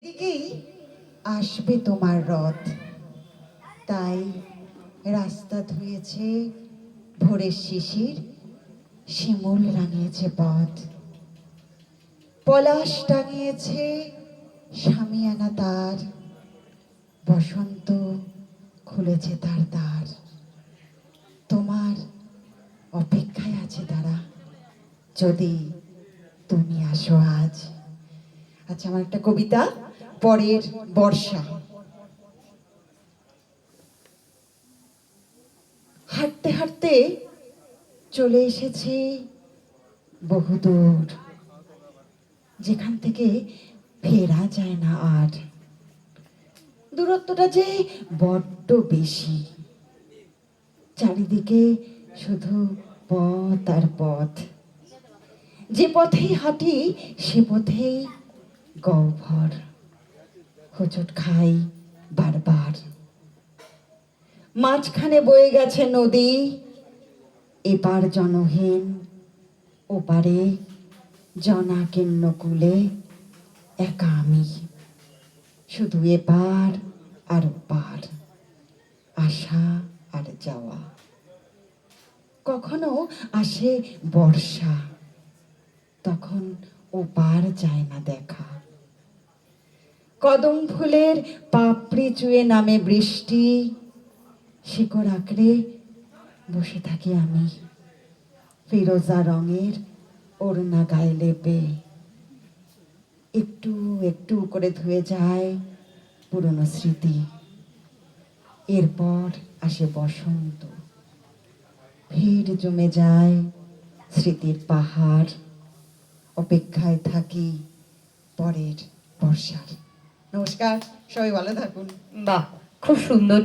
দিকেই আসবে তোমার রথ, তাই রাস্তা ধুয়েছে ভোরের শিশির, শিমুল রাঙিয়েছে পথ, পলাশ টাঙিয়েছে শামিয়ানা তার, বসন্ত খুলেছে তার দ্বার। তোমার অপেক্ষায় আছে তারা, যদি তুমি আসো আজ। আচ্ছা, আমার একটা কবিতা, পরের বর্ষা। হাঁটতে হাঁটতে চলে এসেছি বহুদূর, যেখান থেকে ফেরা যায় না আর। দূরত্বটা যে বড্ড বেশি, চারিদিকে শুধু পথ আর পথ। যে পথেই হাঁটি সে পথেই গহ্বর, হোঁচট খাই বারবার। মাঝখানে বয়ে গেছে নদী, এপার জনহীন, ওপারে জনাকীর্ণ কূলে একা আমি, শুধু এপার আর ওপার, আসা আর যাওয়া। কখনো আসে বর্ষা, তখন ওপার যায় না দেখা। কদম ফুলের পাপড়ি চুয়ে নামে বৃষ্টি, শিকড় আঁকড়ে বসে থাকি আমি, ফিরোজা রঙের ওড়না গায়ে লেপে। একটু একটু করে ধুয়ে যায় পুরনো স্মৃতি। এরপর আসে বসন্ত, ভিড় জমে যায় স্মৃতির পাহাড়। অপেক্ষায় থাকি পরের বর্ষার। নমস্কার, সবাই ভালো থাকুন। বাহ, খুব সুন্দর।